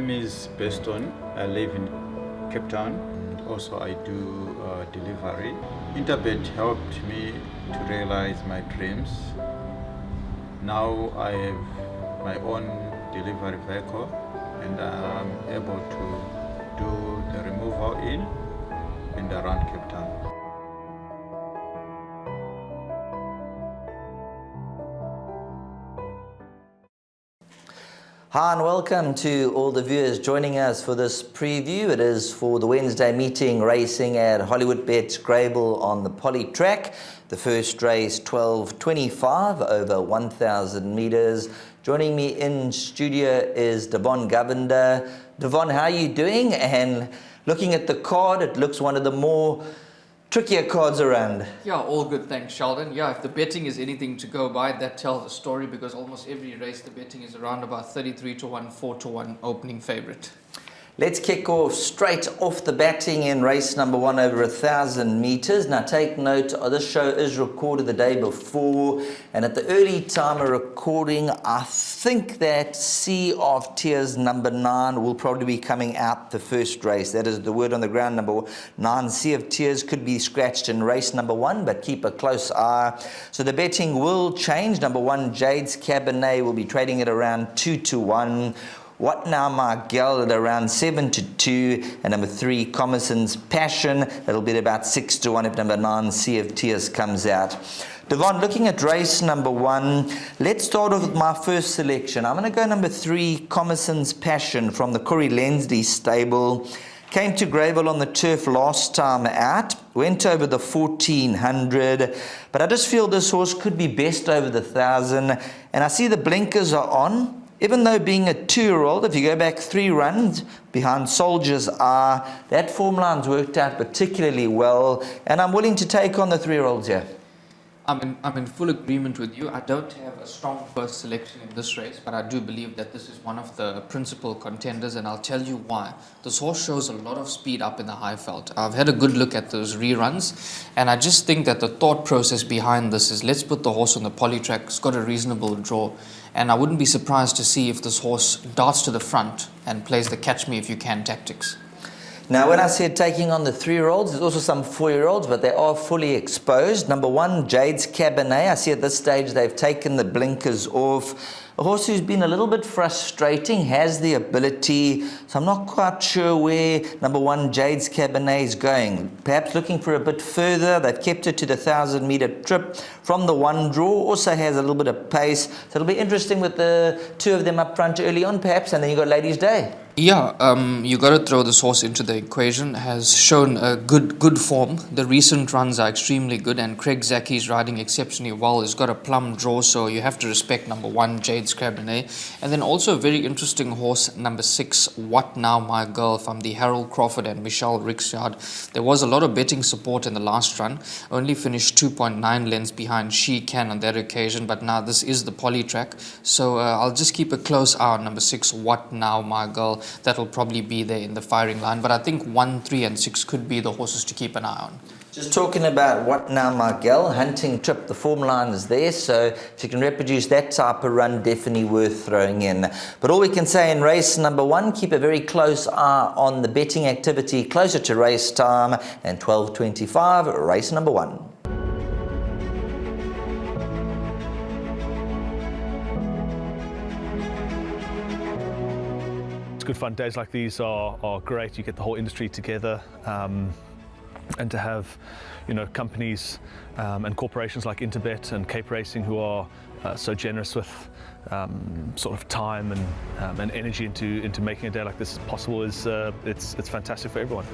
name is Beston. I live in Cape Town. Also, I do delivery. Interbet helped me to realize my dreams. Now I have my own delivery vehicle and I'm able to do the removal in and around Cape Town. Hi and welcome to all the viewers joining us for this preview. It is for the Wednesday meeting racing at Hollywoodbets Greyville on the poly track. The first race 12:25 over 1,000 meters. Joining me in studio is Devon Govender. Devon, how are you doing? And looking at the card, it looks one of the more trickier cards around. Yeah, all good, thanks, Sheldon. Yeah, if the betting is anything to go by, that tells the story because almost every race the betting is around about 33-1, 4-1 opening favourite. Let's kick off straight off the batting in race number 1 over 1,000 meters. Now take note, this show is recorded the day before, and at the early time of recording, I think that Sea of Tears number 9 will probably be coming out the first race. That is the word on the ground, number 9. Sea of Tears could be scratched in race number 1, but keep a close eye. So the betting will change. Number 1, Jade's Cabernet, will be trading at around 2-1. What Now My Girl at around 7-2, and number 3, Commerson's Passion, that'll be at about 6-1 if number 9, Sea of Tears, comes out. Devon, looking at race number 1, let's start off with my first selection. I'm going to go number 3, Commerson's Passion from the Corey Lensley stable. Came to Greyville on the turf last time out, went over the 1,400, but I just feel this horse could be best over the 1,000, and I see the blinkers are on. Even though being a 2-year-old, if you go back 3 runs behind Soldier's Eye, that form line's worked out particularly well, and I'm willing to take on the 3-year-olds here. I'm in full agreement with you. I don't have a strong first selection in this race, but I do believe that this is one of the principal contenders, and I'll tell you why. This horse shows a lot of speed up in the high felt. I've had a good look at those reruns, and I just think that the thought process behind this is let's put the horse on the poly track. It's got a reasonable draw, and I wouldn't be surprised to see if this horse darts to the front and plays the catch me if you can tactics. Now, when I said taking on the 3-year-olds, there's also some 4-year-olds, but they are fully exposed. Number 1, Jade's Cabernet. I see at this stage they've taken the blinkers off. A horse who's been a little bit frustrating, has the ability, so I'm not quite sure where number 1, Jade's Cabernet, is going. Perhaps looking for a bit further. They've kept it to the 1,000-meter trip from the 1 draw. Also has a little bit of pace. So it'll be interesting with the 2 of them up front early on, perhaps, and then you've got Ladies' Day. Yeah, you got to throw this horse into the equation. Has shown a good form. The recent runs are extremely good, and Craig Zaki's riding exceptionally well. He's got a plum draw, so you have to respect number 1, Jade's Cabernet. And then also a very interesting horse, number 6, What Now My Girl, from the Harold Crawford and Michelle Ricks yard. There was a lot of betting support in the last run. Only finished 2.9 lengths behind She Can on that occasion, but now this is the poly track. So I'll just keep a close eye on number 6, What Now My Girl. That will probably be there in the firing line, but I think 1, 3 and 6 could be the horses to keep an eye on. Just talking about What Now My Girl, hunting trip, the form line is there, so if you can reproduce that type of run, definitely worth throwing in. But all we can say in race number 1, keep a very close eye on the betting activity closer to race time, and 12:25, race number 1. It's good fun. Days like these are great. You get the whole industry together, and to have, companies and corporations like Interbet and Cape Racing who are so generous with sort of time and energy into making a day like this possible is it's fantastic for everyone.